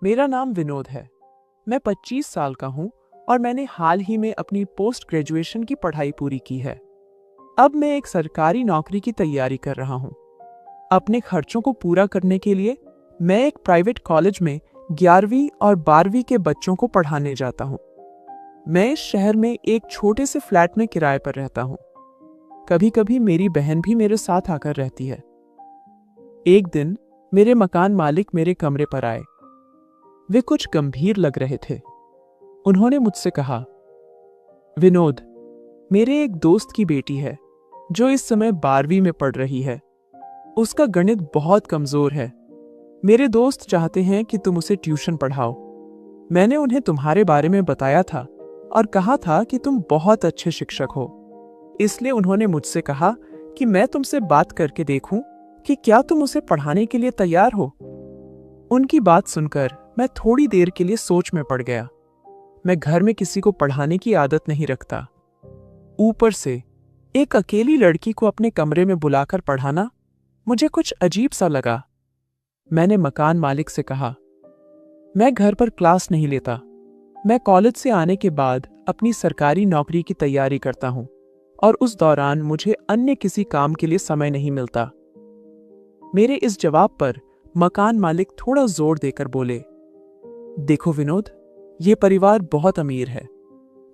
मेरा नाम विनोद है। मैं 25 साल का हूँ और मैंने हाल ही में अपनी पोस्ट ग्रेजुएशन की पढ़ाई पूरी की है। अब मैं एक सरकारी नौकरी की तैयारी कर रहा हूँ। अपने खर्चों को पूरा करने के लिए मैं एक प्राइवेट कॉलेज में 11वीं और 12वीं के बच्चों को पढ़ाने जाता हूँ। मैं इस शहर में एक छोटे से फ्लैट में किराए पर रहता हूँ। कभी कभी मेरी बहन भी मेरे साथ आकर रहती है। एक दिन मेरे मकान मालिक मेरे कमरे पर आए। वे कुछ गंभीर लग रहे थे। उन्होंने मुझसे कहा, विनोद, मेरे एक दोस्त की बेटी है जो इस समय 12वीं में पढ़ रही है। उसका गणित बहुत कमजोर है। मेरे दोस्त चाहते हैं कि तुम उसे ट्यूशन पढ़ाओ। मैंने उन्हें तुम्हारे बारे में बताया था और कहा था कि तुम बहुत अच्छे शिक्षक हो। इसलिए उन्होंने मुझसे कहा कि मैं तुमसे बात करके देखूं कि क्या तुम उसे पढ़ाने के लिए तैयार हो। उनकी बात सुनकर मैं थोड़ी देर के लिए सोच में पड़ गया। मैं घर में किसी को पढ़ाने की आदत नहीं रखता। ऊपर से एक अकेली लड़की को अपने कमरे में बुलाकर पढ़ाना मुझे कुछ अजीब सा लगा। मैंने मकान मालिक से कहा, मैं घर पर क्लास नहीं लेता। मैं कॉलेज से आने के बाद अपनी सरकारी नौकरी की तैयारी करता हूं और उस दौरान मुझे अन्य किसी काम के लिए समय नहीं मिलता। मेरे इस जवाब पर मकान मालिक थोड़ा जोर देकर बोले, देखो विनोद, ये परिवार बहुत अमीर है।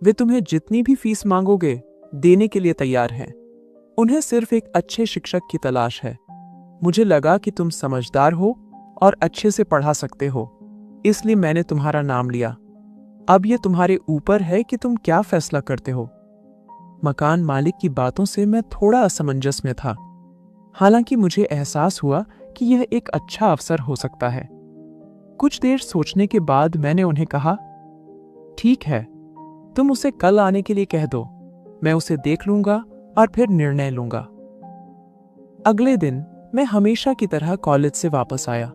वे तुम्हें जितनी भी फीस मांगोगे देने के लिए तैयार हैं। उन्हें सिर्फ एक अच्छे शिक्षक की तलाश है। मुझे लगा कि तुम समझदार हो और अच्छे से पढ़ा सकते हो, इसलिए मैंने तुम्हारा नाम लिया। अब यह तुम्हारे ऊपर है कि तुम क्या फैसला करते हो। मकान मालिक की बातों से मैं थोड़ा असमंजस में था। हालांकि मुझे एहसास हुआ कि यह एक अच्छा अवसर हो सकता है। कुछ देर सोचने के बाद मैंने उन्हें कहा, ठीक है, तुम उसे कल आने के लिए कह दो। मैं उसे देख लूंगा और फिर निर्णय लूंगा। अगले दिन मैं हमेशा की तरह कॉलेज से वापस आया।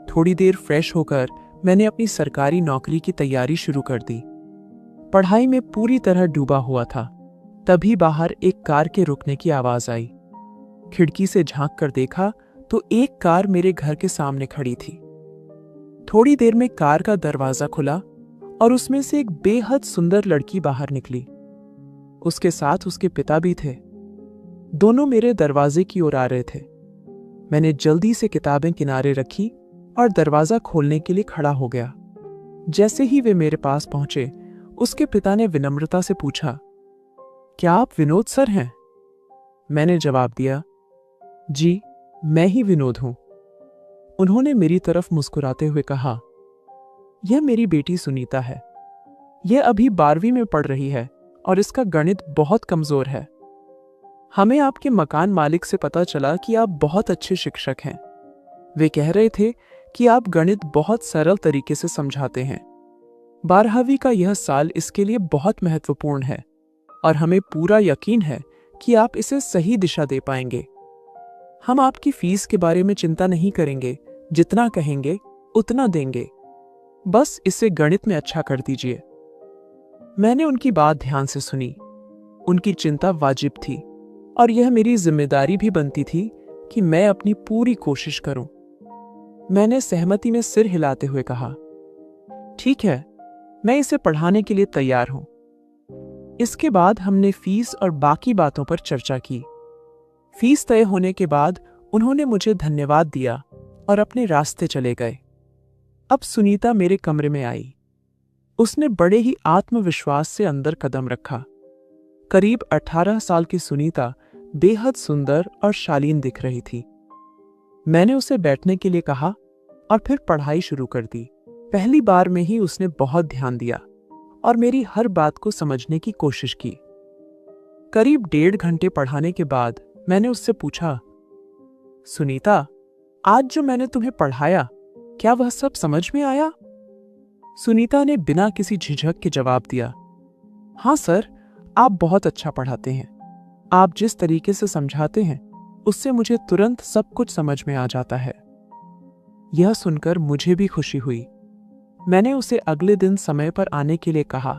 थोड़ी देर फ्रेश होकर मैंने अपनी सरकारी नौकरी की तैयारी शुरू कर दी। पढ़ाई में पूरी तरह डूबा हुआ था। तभी बाहर एक कार के रुकने की आवाज आई। खिड़की से झांक कर देखा तो एक कार मेरे घर के सामने खड़ी थी। थोड़ी देर में कार का दरवाजा खुला और उसमें से एक बेहद सुंदर लड़की बाहर निकली। उसके साथ उसके पिता भी थे। दोनों मेरे दरवाजे की ओर आ रहे थे। मैंने जल्दी से किताबें किनारे रखी और दरवाजा खोलने के लिए खड़ा हो गया। जैसे ही वे मेरे पास पहुंचे, उसके पिता ने विनम्रता से पूछा, क्या आप विनोद सर हैं? मैंने जवाब दिया, जी, मैं ही विनोद हूं। उन्होंने मेरी तरफ मुस्कुराते हुए कहा, यह मेरी बेटी सुनीता है। यह अभी 12वीं में पढ़ रही है और इसका गणित बहुत कमजोर है। हमें आपके मकान मालिक से पता चला कि आप बहुत अच्छे शिक्षक हैं। वे कह रहे थे कि आप गणित बहुत सरल तरीके से समझाते हैं। 12वीं का यह साल इसके लिए बहुत महत्वपूर्ण है और हमें पूरा यकीन है कि आप इसे सही दिशा दे पाएंगे। हम आपकी फीस के बारे में चिंता नहीं करेंगे। जितना कहेंगे उतना देंगे। बस इसे गणित में अच्छा कर दीजिए। मैंने उनकी बात ध्यान से सुनी। उनकी चिंता वाजिब थी और यह मेरी जिम्मेदारी भी बनती थी कि मैं अपनी पूरी कोशिश करूं। मैंने सहमति में सिर हिलाते हुए कहा, ठीक है, मैं इसे पढ़ाने के लिए तैयार हूं। इसके बाद हमने फीस और बाकी बातों पर चर्चा की। फीस तय होने के बाद उन्होंने मुझे धन्यवाद दिया और अपने रास्ते चले गए। अब सुनीता मेरे कमरे में आई। उसने बड़े ही आत्मविश्वास से अंदर कदम रखा। करीब 18 साल की सुनीता बेहद सुंदर और शालीन दिख रही थी। मैंने उसे बैठने के लिए कहा और फिर पढ़ाई शुरू कर दी। पहली बार में ही उसने बहुत ध्यान दिया और मेरी हर बात को समझने की कोशिश की। करीब 1.5 घंटे पढ़ाने के बाद मैंने उससे पूछा, सुनीता, आज जो मैंने तुम्हें पढ़ाया, क्या वह सब समझ में आया? सुनीता ने बिना किसी झिझक के जवाब दिया, हाँ सर, आप बहुत अच्छा पढ़ाते हैं। आप जिस तरीके से समझाते हैं उससे मुझे तुरंत सब कुछ समझ में आ जाता है। यह सुनकर मुझे भी खुशी हुई। मैंने उसे अगले दिन समय पर आने के लिए कहा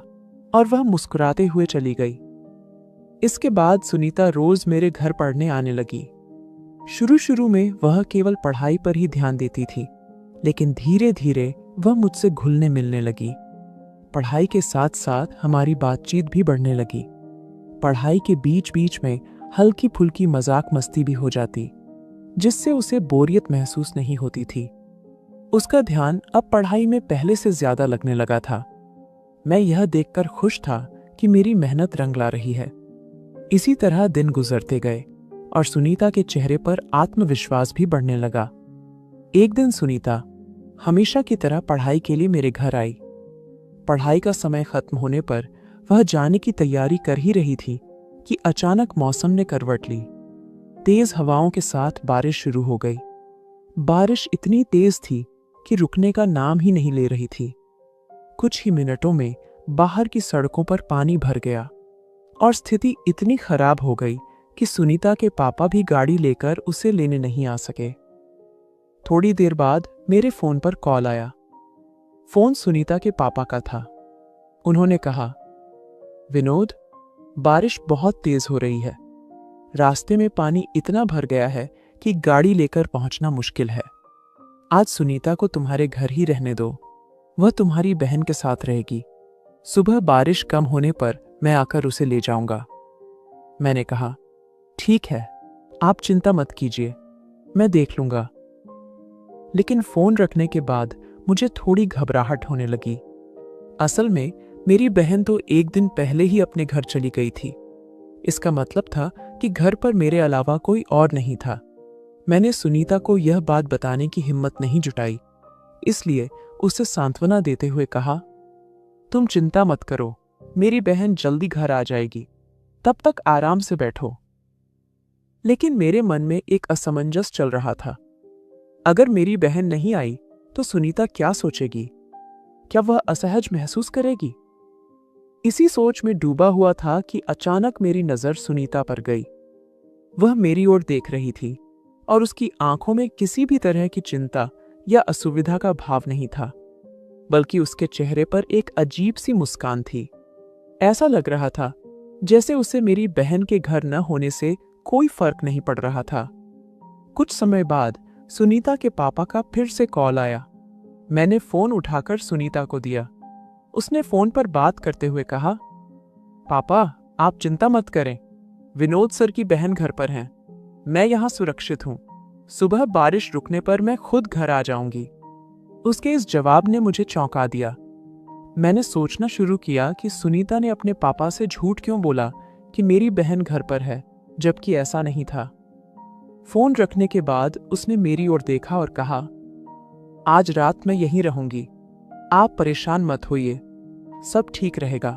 और वह मुस्कुराते हुए चली गई। इसके बाद सुनीता रोज मेरे घर पढ़ने आने लगी। शुरू शुरू में वह केवल पढ़ाई पर ही ध्यान देती थी, लेकिन धीरे धीरे वह मुझसे घुलने मिलने लगी। पढ़ाई के साथ साथ हमारी बातचीत भी बढ़ने लगी। पढ़ाई के बीच बीच में हल्की फुल्की मजाक मस्ती भी हो जाती, जिससे उसे बोरियत महसूस नहीं होती थी। उसका ध्यान अब पढ़ाई में पहले से ज्यादा लगने लगा था। मैं यह देखकर खुश था कि मेरी मेहनत रंग ला रही है। इसी तरह दिन गुजरते गए और सुनीता के चेहरे पर आत्मविश्वास भी बढ़ने लगा। एक दिन सुनीता हमेशा की तरह पढ़ाई के लिए मेरे घर आई। पढ़ाई का समय खत्म होने पर वह जाने की तैयारी कर ही रही थी कि अचानक मौसम ने करवट ली। तेज हवाओं के साथ बारिश शुरू हो गई। बारिश इतनी तेज थी कि रुकने का नाम ही नहीं ले रही थी। कुछ ही मिनटों में बाहर की सड़कों पर पानी भर गया और स्थिति इतनी खराब हो गई कि सुनीता के पापा भी गाड़ी लेकर उसे लेने नहीं आ सके। थोड़ी देर बाद मेरे फोन पर कॉल आया। फोन सुनीता के पापा का था। उन्होंने कहा, विनोद, बारिश बहुत तेज हो रही है। रास्ते में पानी इतना भर गया है कि गाड़ी लेकर पहुंचना मुश्किल है। आज सुनीता को तुम्हारे घर ही रहने दो। वह तुम्हारी बहन के साथ रहेगी। सुबह बारिश कम होने पर मैं आकर उसे ले जाऊंगा। मैंने कहा, ठीक है, आप चिंता मत कीजिए, मैं देख लूंगा। लेकिन फोन रखने के बाद मुझे थोड़ी घबराहट होने लगी। असल में मेरी बहन तो एक दिन पहले ही अपने घर चली गई थी। इसका मतलब था कि घर पर मेरे अलावा कोई और नहीं था। मैंने सुनीता को यह बात बताने की हिम्मत नहीं जुटाई, इसलिए उसे सांत्वना देते हुए कहा, तुम चिंता मत करो, मेरी बहन जल्दी घर आ जाएगी, तब तक आराम से बैठो। लेकिन मेरे मन में एक असमंजस चल रहा था। अगर मेरी बहन नहीं आई तो सुनीता क्या सोचेगी? क्या वह असहज महसूस करेगी? इसी सोच में डूबा हुआ था कि अचानक मेरी नजर सुनीता पर गई। वह मेरी ओर देख रही थी और उसकी आंखों में किसी भी तरह की चिंता या असुविधा का भाव नहीं था, बल्कि उसके चेहरे पर एक अजीब सी मुस्कान थी। ऐसा लग रहा था जैसे उसे मेरी बहन के घर न होने से कोई फर्क नहीं पड़ रहा था। कुछ समय बाद सुनीता के पापा का फिर से कॉल आया। मैंने फोन उठाकर सुनीता को दिया। उसने फोन पर बात करते हुए कहा, पापा, आप चिंता मत करें, विनोद सर की बहन घर पर हैं। मैं यहाँ सुरक्षित हूँ। सुबह बारिश रुकने पर मैं खुद घर आ जाऊंगी। उसके इस जवाब ने मुझे चौंका दिया। मैंने सोचना शुरू किया कि सुनीता ने अपने पापा से झूठ क्यों बोला कि मेरी बहन घर पर है, जबकि ऐसा नहीं था। फोन रखने के बाद उसने मेरी ओर देखा और कहा, आज रात मैं यहीं रहूंगी, आप परेशान मत होइए, सब ठीक रहेगा।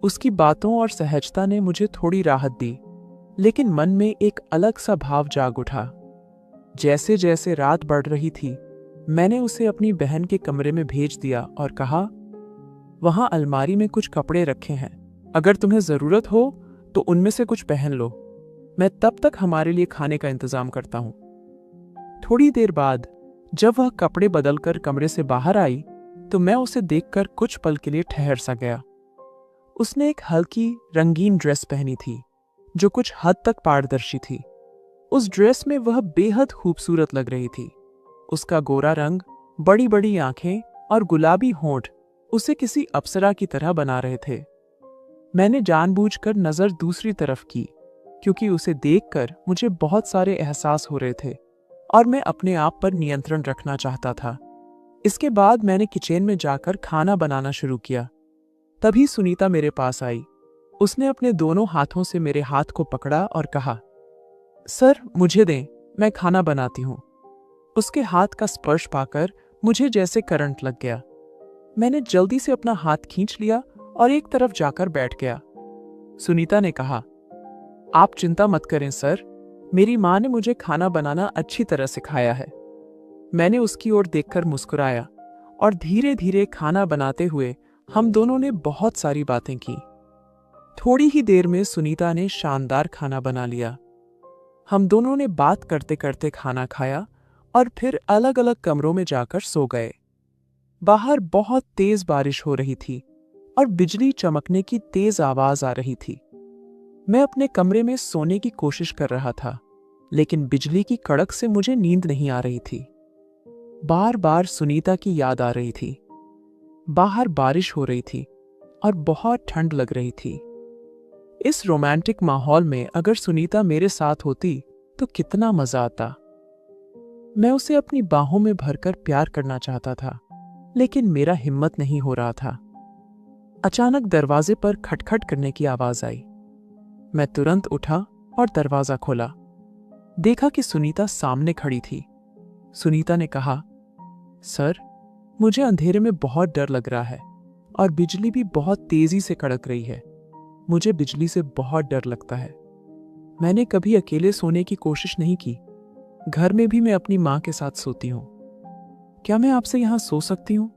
उसकी बातों और सहजता ने मुझे थोड़ी राहत दी, लेकिन मन में एक अलग सा भाव जाग उठा। जैसे जैसे रात बढ़ रही थी, मैंने उसे अपनी बहन के कमरे में भेज दिया और कहा, वहां अलमारी में कुछ कपड़े रखे हैं, अगर तुम्हें जरूरत हो तो उनमें से कुछ पहन लो। मैं तब तक हमारे लिए खाने का इंतजाम करता हूं। थोड़ी देर बाद जब वह कपड़े बदलकर कमरे से बाहर आई तो मैं उसे देखकर कुछ पल के लिए ठहर सा गया। उसने एक हल्की रंगीन ड्रेस पहनी थी जो कुछ हद तक पारदर्शी थी। उस ड्रेस में वह बेहद खूबसूरत लग रही थी। उसका गोरा रंग, बड़ी बड़ी आंखें और गुलाबी होंठ उसे किसी अप्सरा की तरह बना रहे थे। मैंने जानबूझकर नजर दूसरी तरफ की, क्योंकि उसे देखकर मुझे बहुत सारे एहसास हो रहे थे और मैं अपने आप पर नियंत्रण रखना चाहता था। इसके बाद मैंने किचन में जाकर खाना बनाना शुरू किया। तभी सुनीता मेरे पास आई। उसने अपने दोनों हाथों से मेरे हाथ को पकड़ा और कहा, सर मुझे दें, मैं खाना बनाती हूँ। उसके हाथ का स्पर्श पाकर मुझे जैसे करंट लग गया। मैंने जल्दी से अपना हाथ खींच लिया और एक तरफ जाकर बैठ गया। सुनीता ने कहा, आप चिंता मत करें सर, मेरी माँ ने मुझे खाना बनाना अच्छी तरह सिखाया है। मैंने उसकी ओर देखकर मुस्कुराया और धीरे धीरे खाना बनाते हुए हम दोनों ने बहुत सारी बातें की। थोड़ी ही देर में सुनीता ने शानदार खाना बना लिया। हम दोनों ने बात करते करते खाना खाया और फिर अलग अलग कमरों में जाकर सो गए। बाहर बहुत तेज बारिश हो रही थी और बिजली चमकने की तेज आवाज आ रही थी। मैं अपने कमरे में सोने की कोशिश कर रहा था, लेकिन बिजली की कड़क से मुझे नींद नहीं आ रही थी। बार बार सुनीता की याद आ रही थी। बाहर बारिश हो रही थी और बहुत ठंड लग रही थी। इस रोमांटिक माहौल में अगर सुनीता मेरे साथ होती तो कितना मजा आता। मैं उसे अपनी बाहों में भरकर प्यार करना चाहता था, लेकिन मेरा हिम्मत नहीं हो रहा था। अचानक दरवाजे पर खटखट करने की आवाज आई। मैं तुरंत उठा और दरवाजा खोला। देखा कि सुनीता सामने खड़ी थी। सुनीता ने कहा, सर, मुझे अंधेरे में बहुत डर लग रहा है और बिजली भी बहुत तेजी से कड़क रही है। मुझे बिजली से बहुत डर लगता है। मैंने कभी अकेले सोने की कोशिश नहीं की। घर में भी मैं अपनी माँ के साथ सोती हूँ। क्या मैं आपसे यहाँ सो सकती हूँ?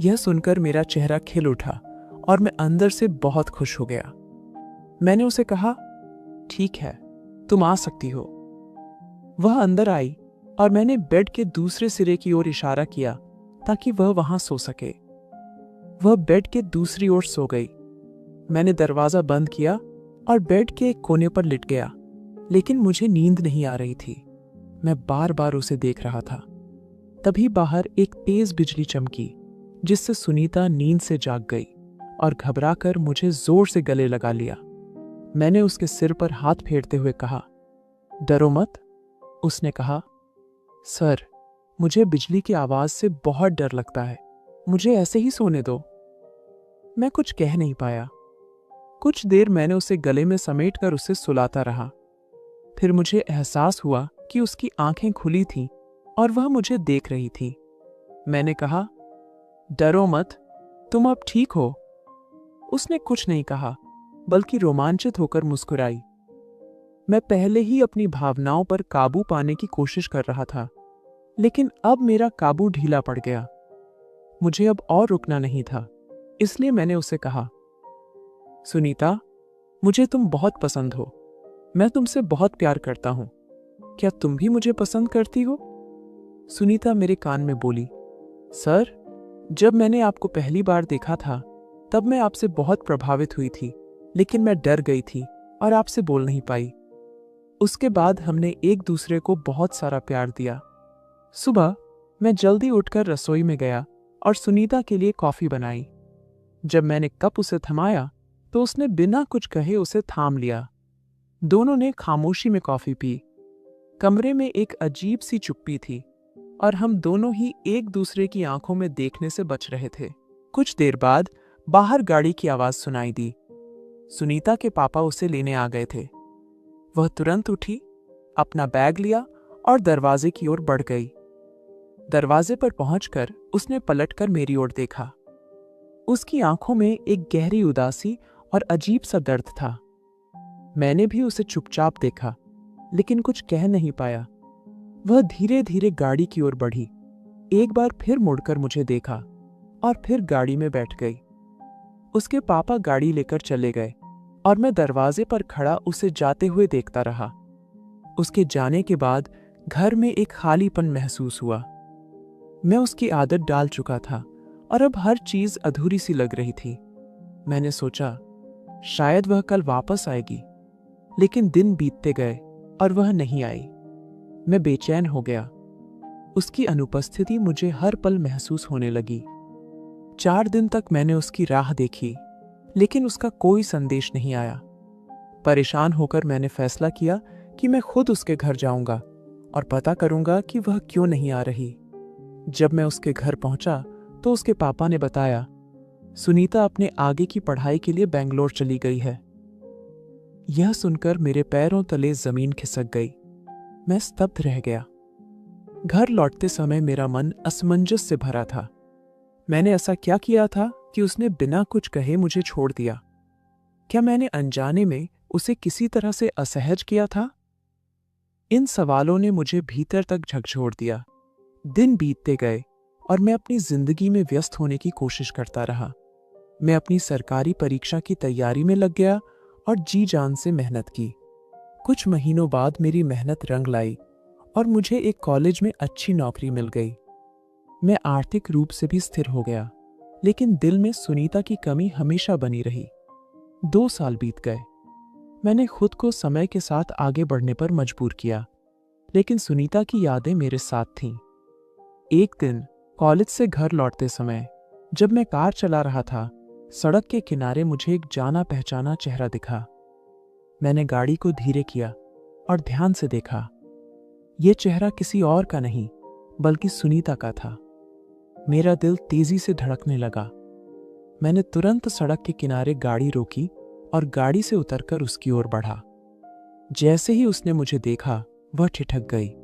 यह सुनकर मेरा चेहरा खिल उठा और मैं अंदर से बहुत खुश हो गया। मैंने उसे कहा, ठीक है, तुम आ सकती हो। वह अंदर आई और मैंने बेड के दूसरे सिरे की ओर इशारा किया ताकि वह वहां सो सके। वह बेड के दूसरी ओर सो गई। मैंने दरवाजा बंद किया और बेड के एक कोने पर लिट गया, लेकिन मुझे नींद नहीं आ रही थी। मैं बार बार उसे देख रहा था। तभी बाहर एक तेज बिजली चमकी, जिससे सुनीता नींद से जाग गई और घबराकर मुझे जोर से गले लगा लिया। मैंने उसके सिर पर हाथ फेरते हुए कहा, डरो मत। उसने कहा, सर, मुझे बिजली की आवाज से बहुत डर लगता है। मुझे ऐसे ही सोने दो। मैं कुछ कह नहीं पाया। कुछ देर मैंने उसे गले में समेटकर उसे सुलाता रहा। फिर मुझे एहसास हुआ कि उसकी आंखें खुली थीं और वह मुझे देख रही थी। मैंने कहा, डरो मत, तुम अब ठीक हो। उसने कुछ नहीं कहा, बल्कि रोमांचित होकर मुस्कुराई। मैं पहले ही अपनी भावनाओं पर काबू पाने की कोशिश कर रहा था, लेकिन अब मेरा काबू ढीला पड़ गया। मुझे अब और रुकना नहीं था, इसलिए मैंने उसे कहा, सुनीता, मुझे तुम बहुत पसंद हो। मैं तुमसे बहुत प्यार करता हूं। क्या तुम भी मुझे पसंद करती हो? सुनीता मेरे कान में बोली, सर, जब मैंने आपको पहली बार देखा था तब मैं आपसे बहुत प्रभावित हुई थी, लेकिन मैं डर गई थी और आपसे बोल नहीं पाई। उसके बाद हमने एक दूसरे को बहुत सारा प्यार दिया। सुबह मैं जल्दी उठकर रसोई में गया और सुनीता के लिए कॉफी बनाई। जब मैंने कप उसे थमाया तो उसने बिना कुछ कहे उसे थाम लिया। दोनों ने खामोशी में कॉफी पी। कमरे में एक अजीब सी चुप्पी थी और हम दोनों ही एक दूसरे की आंखों में देखने से बच रहे थे। कुछ देर बाद बाहर गाड़ी की आवाज सुनाई दी। सुनीता के पापा उसे लेने आ गए थे। वह तुरंत उठी, अपना बैग लिया और दरवाजे की ओर बढ़ गई। दरवाजे पर पहुंचकर उसने पलटकर मेरी ओर देखा। उसकी आंखों में एक गहरी उदासी और अजीब सा दर्द था। मैंने भी उसे चुपचाप देखा, लेकिन कुछ कह नहीं पाया। वह धीरे धीरे गाड़ी की ओर बढ़ी, एक बार फिर मुड़कर मुझे देखा और फिर गाड़ी में बैठ गई। उसके पापा गाड़ी लेकर चले गए और मैं दरवाजे पर खड़ा उसे जाते हुए देखता रहा। उसके जाने के बाद घर में एक खालीपन महसूस हुआ। मैं उसकी आदत डाल चुका था और अब हर चीज अधूरी सी लग रही थी। मैंने सोचा, शायद वह कल वापस आएगी, लेकिन दिन बीतते गए और वह नहीं आई। मैं बेचैन हो गया। उसकी अनुपस्थिति मुझे हर पल महसूस होने लगी। 4 दिन तक मैंने उसकी राह देखी, लेकिन उसका कोई संदेश नहीं आया। परेशान होकर मैंने फैसला किया कि मैं खुद उसके घर जाऊंगा और पता करूंगा कि वह क्यों नहीं आ रही। जब मैं उसके घर पहुंचा तो उसके पापा ने बताया, सुनीता अपने आगे की पढ़ाई के लिए बेंगलोर चली गई है। यह सुनकर मेरे पैरों तले जमीन खिसक गई। मैं स्तब्ध रह गया। घर लौटते समय मेरा मन असमंजस से भरा था। मैंने ऐसा क्या किया था कि उसने बिना कुछ कहे मुझे छोड़ दिया? क्या मैंने अनजाने में उसे किसी तरह से असहज किया था? इन सवालों ने मुझे भीतर तक झकझोर दिया। दिन बीतते गए और मैं अपनी जिंदगी में व्यस्त होने की कोशिश करता रहा। मैं अपनी सरकारी परीक्षा की तैयारी में लग गया और जी जान से मेहनत की। कुछ महीनों बाद मेरी मेहनत रंग लाई और मुझे एक कॉलेज में अच्छी नौकरी मिल गई। मैं आर्थिक रूप से भी स्थिर हो गया, लेकिन दिल में सुनीता की कमी हमेशा बनी रही। 2 साल बीत गए। मैंने खुद को समय के साथ आगे बढ़ने पर मजबूर किया, लेकिन सुनीता की यादें मेरे साथ थीं। एक दिन कॉलेज से घर लौटते समय जब मैं कार चला रहा था, सड़क के किनारे मुझे एक जाना पहचाना चेहरा दिखा। मैंने गाड़ी को धीरे किया और ध्यान से देखा। यह चेहरा किसी और का नहीं बल्कि सुनीता का था। मेरा दिल तेजी से धड़कने लगा। मैंने तुरंत सड़क के किनारे गाड़ी रोकी और गाड़ी से उतरकर उसकी ओर बढ़ा। जैसे ही उसने मुझे देखा, वह ठिठक गई।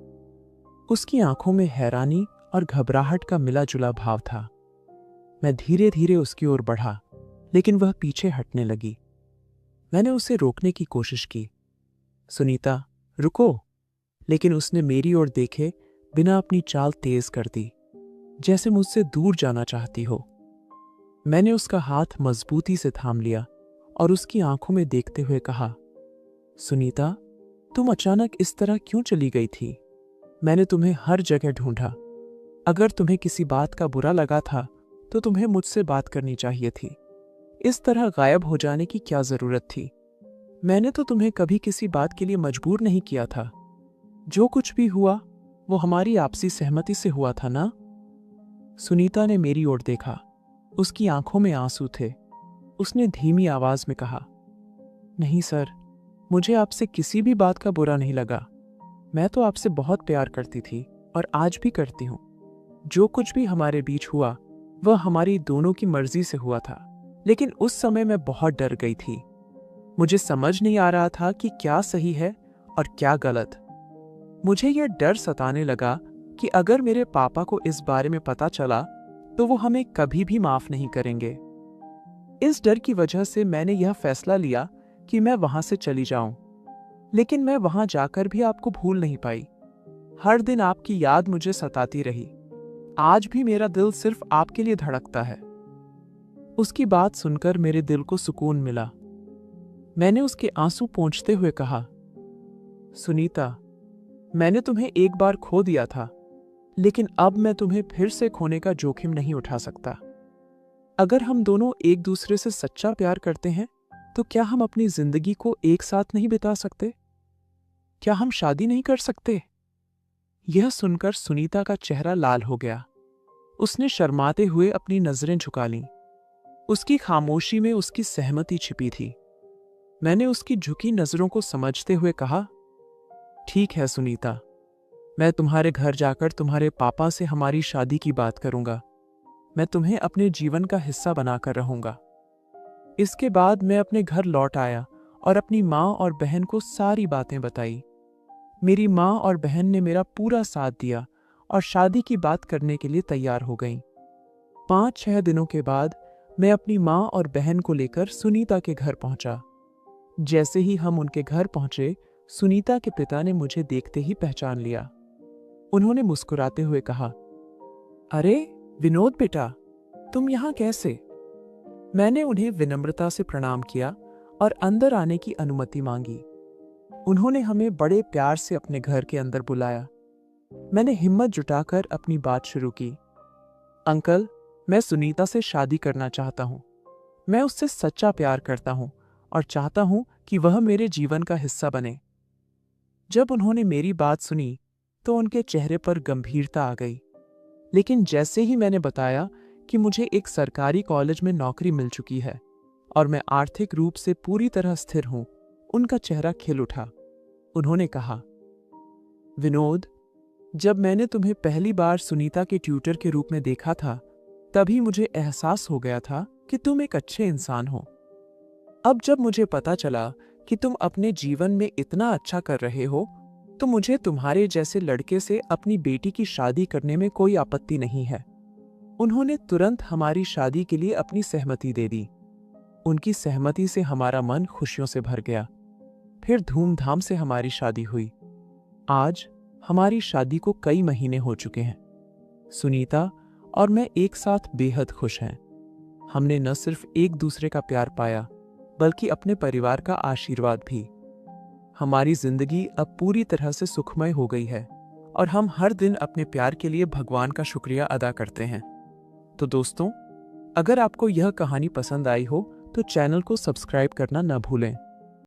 उसकी आंखों में हैरानी और घबराहट का मिला जुला भाव था। मैं धीरे धीरे उसकी ओर बढ़ा, लेकिन वह पीछे हटने लगी। मैंने उसे रोकने की कोशिश की। सुनीता, रुको। लेकिन उसने मेरी ओर देखे बिना अपनी चाल तेज कर दी, जैसे मुझसे दूर जाना चाहती हो। मैंने उसका हाथ मजबूती से थाम लिया और उसकी आंखों में देखते हुए कहा, सुनीता, तुम अचानक इस तरह क्यों चली गई थी? मैंने तुम्हें हर जगह ढूंढा। अगर तुम्हें किसी बात का बुरा लगा था तो तुम्हें मुझसे बात करनी चाहिए थी। इस तरह गायब हो जाने की क्या जरूरत थी? मैंने तो तुम्हें कभी किसी बात के लिए मजबूर नहीं किया था। जो कुछ भी हुआ वो हमारी आपसी सहमति से हुआ था ना? सुनीता ने मेरी ओर देखा। उसकी आंखों में आंसू थे। उसने धीमी आवाज में कहा, नहीं सर, मुझे आपसे किसी भी बात का बुरा नहीं लगा। मैं तो आपसे बहुत प्यार करती थी और आज भी करती हूं। जो कुछ भी हमारे बीच हुआ वह हमारी दोनों की मर्जी से हुआ था, लेकिन उस समय मैं बहुत डर गई थी। मुझे समझ नहीं आ रहा था कि क्या सही है और क्या गलत। मुझे यह डर सताने लगा कि अगर मेरे पापा को इस बारे में पता चला तो वो हमें कभी भी माफ नहीं करेंगे। इस डर की वजह से मैंने यह फैसला लिया कि मैं वहां से चली जाऊं। लेकिन मैं वहां जाकर भी आपको भूल नहीं पाई। हर दिन आपकी याद मुझे सताती रही। आज भी मेरा दिल सिर्फ आपके लिए धड़कता है। उसकी बात सुनकर मेरे दिल को सुकून मिला। मैंने उसके आंसू पोंछते हुए कहा, सुनीता, मैंने तुम्हें एक बार खो दिया था, लेकिन अब मैं तुम्हें फिर से खोने का जोखिम नहीं उठा सकता। अगर हम दोनों एक दूसरे से सच्चा प्यार करते हैं तो क्या हम अपनी जिंदगी को एक साथ नहीं बिता सकते? क्या हम शादी नहीं कर सकते? यह सुनकर सुनीता का चेहरा लाल हो गया। उसने शर्माते हुए अपनी नजरें झुका लीं। उसकी खामोशी में उसकी सहमति छिपी थी। मैंने उसकी झुकी नजरों को समझते हुए कहा, ठीक है सुनीता, मैं तुम्हारे घर जाकर तुम्हारे पापा से हमारी शादी की बात करूंगा। मैं तुम्हें अपने जीवन का हिस्सा बनाकर रहूंगा। इसके बाद मैं अपने घर लौट आया और अपनी माँ और बहन को सारी बातें बताई। मेरी माँ और बहन ने मेरा पूरा साथ दिया और शादी की बात करने के लिए तैयार हो गईं। 5-6 दिनों के बाद मैं अपनी माँ और बहन को लेकर सुनीता के घर पहुंचा। जैसे ही हम उनके घर पहुंचे, सुनीता के पिता ने मुझे देखते ही पहचान लिया। उन्होंने मुस्कुराते हुए कहा, अरे विनोद बेटा, तुम यहाँ कैसे? मैंने उन्हें विनम्रता से प्रणाम किया और अंदर आने की अनुमति मांगी। उन्होंने हमें बड़े प्यार से अपने घर के अंदर बुलाया। मैंने हिम्मत जुटाकर अपनी बात शुरू की। अंकल, मैं सुनीता से शादी करना चाहता हूँ। मैं उससे सच्चा प्यार करता हूँ और चाहता हूँ कि वह मेरे जीवन का हिस्सा बने। जब उन्होंने मेरी बात सुनी तो उनके चेहरे पर गंभीरता आ गई। लेकिन जैसे ही मैंने बताया कि मुझे एक सरकारी कॉलेज में नौकरी मिल चुकी है और मैं आर्थिक रूप से पूरी तरह स्थिर हूं, उनका चेहरा खिल उठा। उन्होंने कहा, विनोद, जब मैंने तुम्हें पहली बार सुनीता के ट्यूटर के रूप में देखा था, तभी मुझे एहसास हो गया था कि तुम एक अच्छे इंसान हो। अब जब मुझे पता चला कि तुम अपने जीवन में इतना अच्छा कर रहे हो, तो मुझे तुम्हारे जैसे लड़के से अपनी बेटी की शादी करने में कोई आपत्ति नहीं है। उन्होंने तुरंत हमारी शादी के लिए अपनी सहमति दे दी। उनकी सहमति से हमारा मन खुशियों से भर गया। फिर धूमधाम से हमारी शादी हुई। आज हमारी शादी को कई महीने हो चुके हैं। सुनीता और मैं एक साथ बेहद खुश हैं। हमने न सिर्फ एक दूसरे का प्यार पाया, बल्कि अपने परिवार का आशीर्वाद भी। हमारी जिंदगी अब पूरी तरह से सुखमय हो गई है और हम हर दिन अपने प्यार के लिए भगवान का शुक्रिया अदा करते हैं। तो दोस्तों, अगर आपको यह कहानी पसंद आई हो तो चैनल को सब्सक्राइब करना न भूलें।